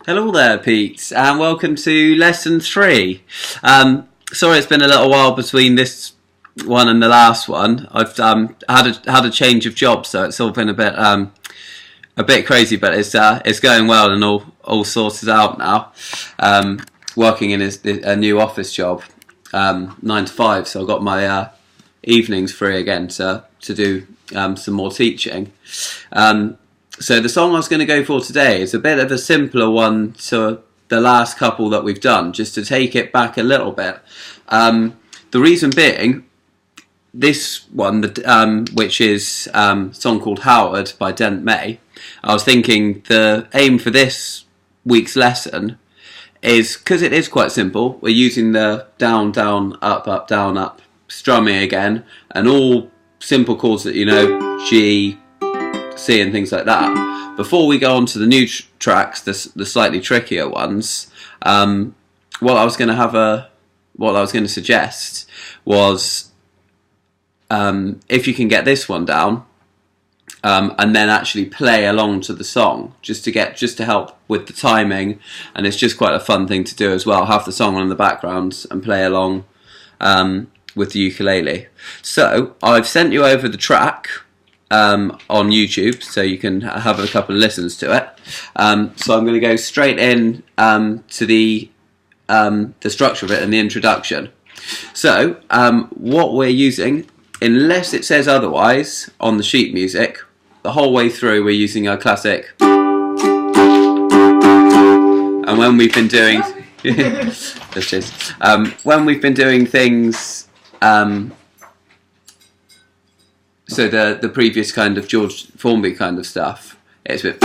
Hello there, Pete, and welcome to lesson 3. Sorry, it's been a little while between this one and the last one. I've had a change of job, so it's all been a bit crazy, but it's going well and all sorted out now. Working in a new office job, 9 to 5, so I've got my evenings free again to do some more teaching. So the song I was going to go for today is a bit of a simpler one to the last couple that we've done, just to take it back a little bit. The reason being, this one, which is a song called Howard by Dent May, I was thinking the aim for this week's lesson is, because it is quite simple, we're using the down, down, up, down, up, strumming again, and all simple chords that you know, G, C and things like that. Before we go on to the new tracks, the slightly trickier ones, what I was going to suggest was if you can get this one down, and then actually play along to the song, just to help with the timing, and it's just quite a fun thing to do as well. Have the song on in the background and play along with the ukulele. So I've sent you over the track on YouTube, so you can have a couple of listens to it. So I'm going to go straight in to the structure of it and the introduction. So what we're using, unless it says otherwise on the sheet music, the whole way through we're using our classic. And when we've been doing when we've been doing things, so the previous kind of George Formby kind of stuff, it's a bit,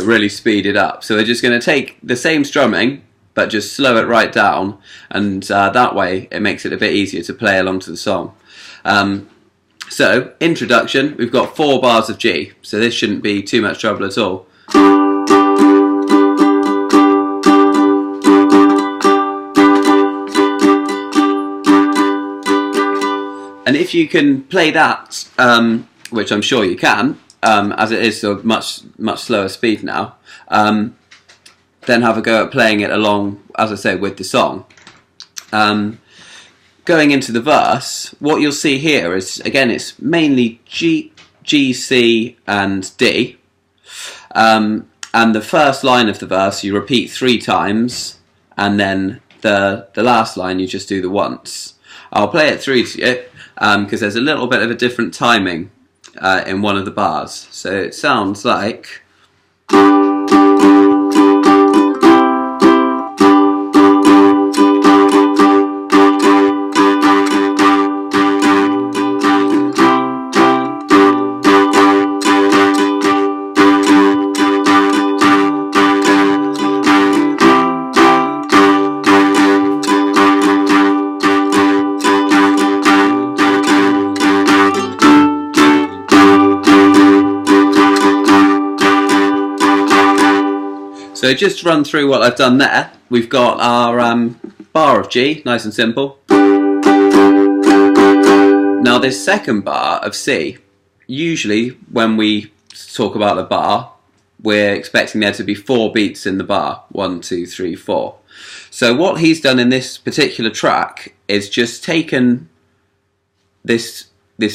really speed it up. So we're just going to take the same strumming, but just slow it right down, and that way it makes it a bit easier to play along to the song. So, introduction, we've got 4 bars of G, so this shouldn't be too much trouble at all. And if you can play that, which I'm sure you can, as it is a much slower speed now, then have a go at playing it along, as I say, with the song. Going into the verse, what you'll see here is, again, it's mainly G, C and D. And the first line of the verse you repeat 3 times, and then the last line you just do the once. I'll play it through to you, because there's a little bit of a different timing in one of the bars. So it sounds like... So just to run through what I've done there, we've got our bar of G, nice and simple. Now this second bar of C, usually when we talk about the bar, we're expecting there to be 4 beats in the bar, 1, 2, 3, 4. So what he's done in this particular track is just taken this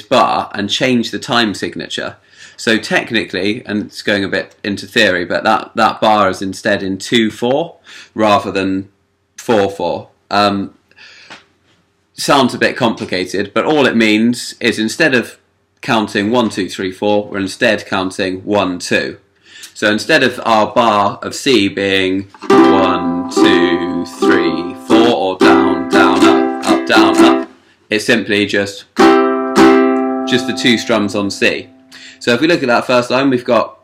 bar and changed the time signature. So technically, and it's going a bit into theory, but that bar is instead in 2/4 rather than 4/4. Sounds a bit complicated, but all it means is instead of counting 1, 2, 3, 4, we're instead counting 1, 2. So instead of our bar of C being 1, 2, 3, 4, or down, down, up, down, up, it's simply just the 2 strums on C. So if we look at that first line, we've got,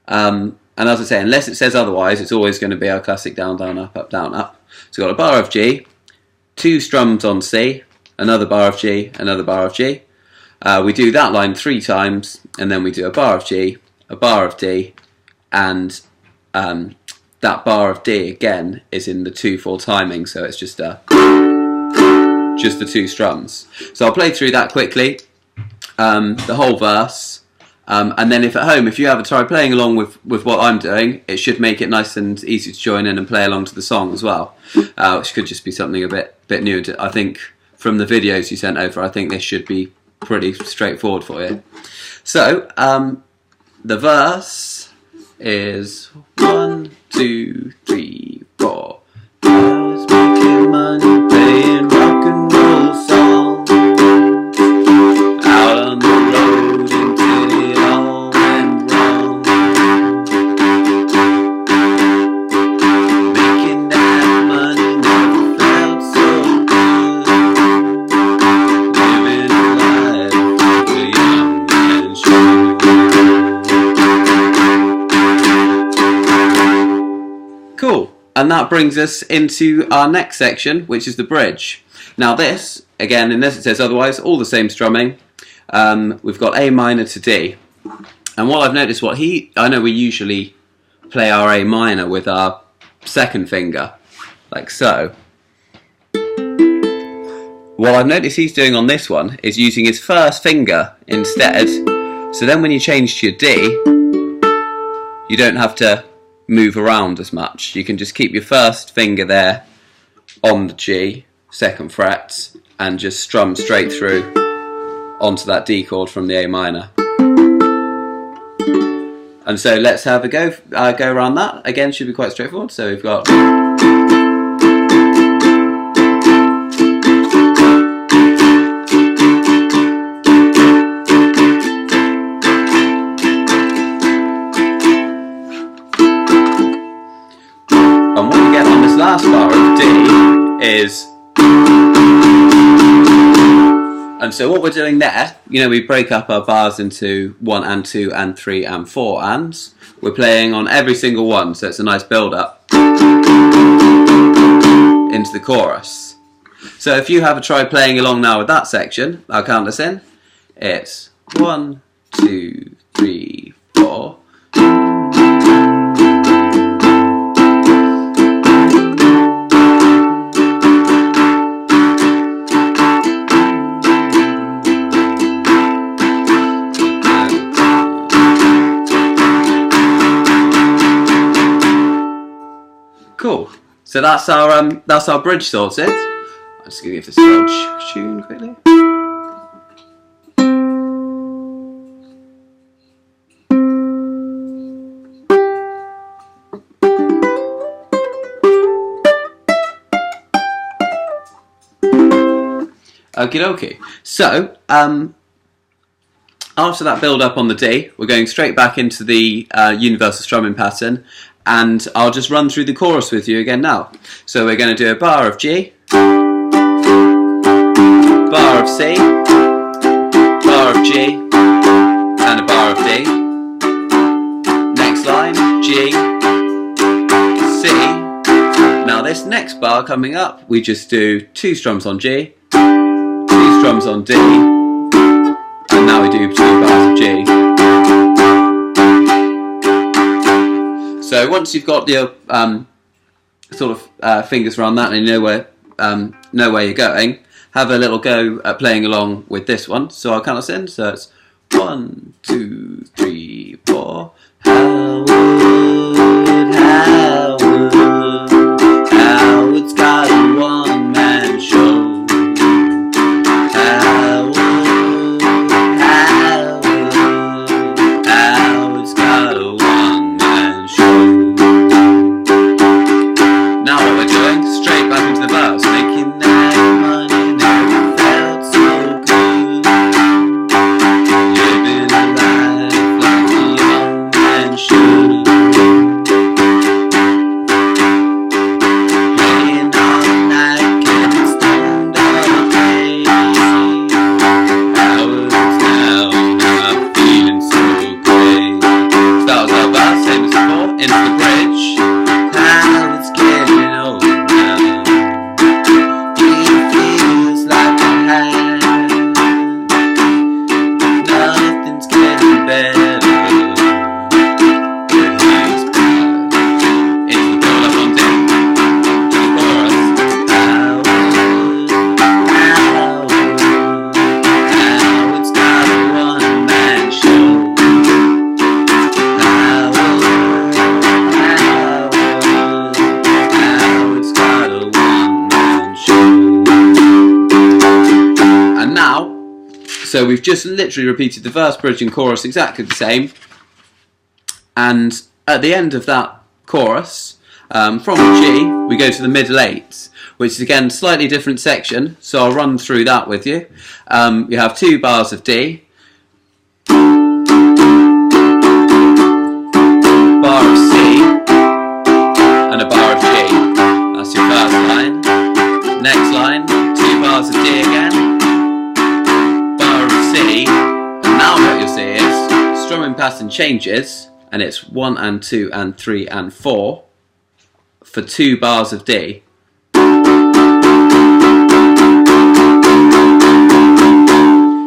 and as I say, unless it says otherwise, it's always going to be our classic down, down, up, down, up. So we've got a bar of G, 2 strums on C, another bar of G, another bar of G. We do that line 3 times, and then we do a bar of G, a bar of D, and that bar of D again is in the 2/4 timing, so it's just the 2 strums. So I'll play through that quickly, the whole verse, And then if at home, if you ever try playing along with what I'm doing, it should make it nice and easy to join in and play along to the song as well, which could just be something a bit new. I think from the videos you sent over, I think this should be pretty straightforward for you. So the verse is 1, 2, 3, 4. I was making money playing rock and roll songs out on the road until it all went wrong. Making that money never felt so good. Living a life like a young man should. Cool. And that brings us into our next section, which is the bridge. Now this, again, unless it says otherwise, all the same strumming. We've got A minor to D. And what I've noticed, I know we usually play our A minor with our second finger, like so. What I've noticed he's doing on this one is using his first finger instead. So then when you change to your D, you don't have to move around as much. You can just keep your first finger there on the G, second frets, and just strum straight through onto that D chord from the A minor. And so let's have a go around that. Again, should be quite straightforward. So we've got last bar of D is, and so what we're doing there, we break up our bars into 1 and 2 and 3 and 4 ands. We're playing on every single one, so it's a nice build up into the chorus. So if you have a try playing along now with that section, I'll count us in. It's 1, 2, 3, 4. Cool. So that's our bridge sorted. I'm just gonna give this a little tune quickly. Okie dokie. So after that build up on the D, we're going straight back into the universal strumming pattern. And I'll just run through the chorus with you again now. So we're going to do a bar of G, bar of C, bar of G, and a bar of D. Next line, G, C. Now this next bar coming up, we just do 2 strums on G, 2 strums on D, and now we do 2 bars of G. So once you've got your fingers around that and you know where you're going, have a little go at playing along with this one. So I'll count us in. So it's 1, 2, 3, 4. Howard's got a one-man show. Howard's got a one-man show. Now what we're doing, straight back into the verse, making that money never felt so good. Living a life like a young man should. Playing all night, getting stoned all day. Hours now, not feeling so great. That was our verse, same as before, into the bridge. Howard's getting old now. He feels like a hand. Nothing's getting better. But he's back. It's the build up on D to the chorus. Howard's got a one-man show. So we've just literally repeated the verse, bridge and chorus exactly the same. And at the end of that chorus, from G, we go to the middle 8, which is again slightly different section. So I'll run through that with you. You have 2 bars of D, bar of C, and a bar of G. That's your first line. Next line, 2 bars of D again, bar of C, and now what you'll see is strumming pattern changes, and it's 1 and 2 and 3 and 4 for 2 bars of D.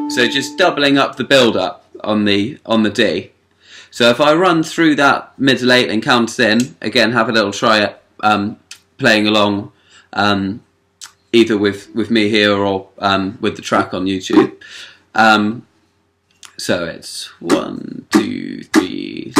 So just doubling up the build up on the D. So if I run through that middle 8 and count us in, again have a little try at playing along either with me here or with the track on YouTube. So it's 1, 2, 3.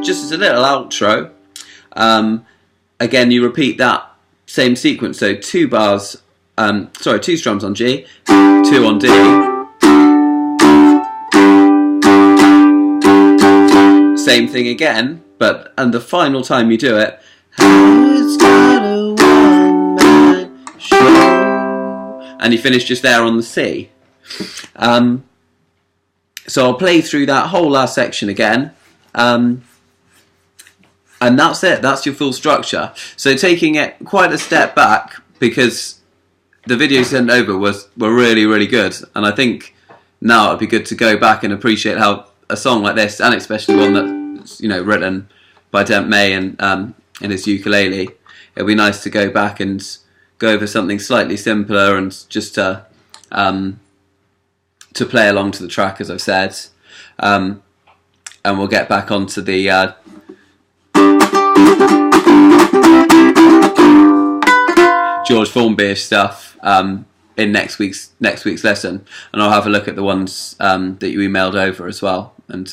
Just as a little outro, again you repeat that same sequence. So 2 bars, 2 strums on G, 2 on D, same thing again, and the final time you do it, and you finish just there on the C. So I'll play through that whole last section again. And that's it, that's your full structure. So taking it quite a step back, because the videos sent over were really, really good. And I think now it'd be good to go back and appreciate how a song like this, and especially one that's written by Dent May and in his ukulele, it'd be nice to go back and go over something slightly simpler and just to play along to the track, as I've said. And we'll get back onto the George Formby stuff in next week's lesson, and I'll have a look at the ones that you emailed over as well, and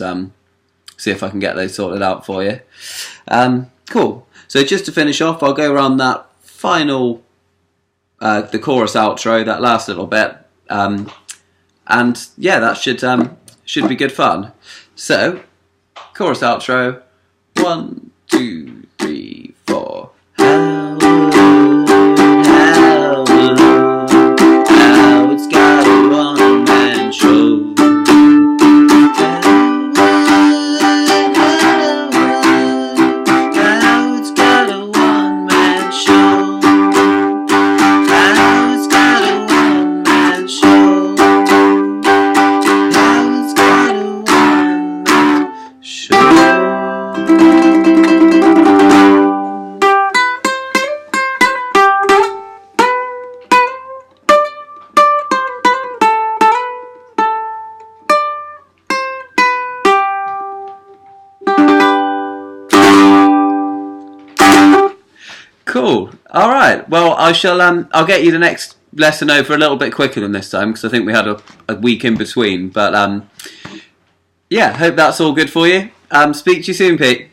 see if I can get those sorted out for you. Cool. So just to finish off, I'll go around that final the chorus outro, that last little bit, and yeah, that should be good fun. So chorus outro, 1, 2, 3, 4. Howard's got a one-man show. Howard's got a one-man show. Howard's got a one-man show. Howard's got a one-man show. Cool. All right. Well, I shall. I'll get you the next lesson over a little bit quicker than this time, because I think we had a week in between. But yeah, hope that's all good for you. Speak to you soon, Pete.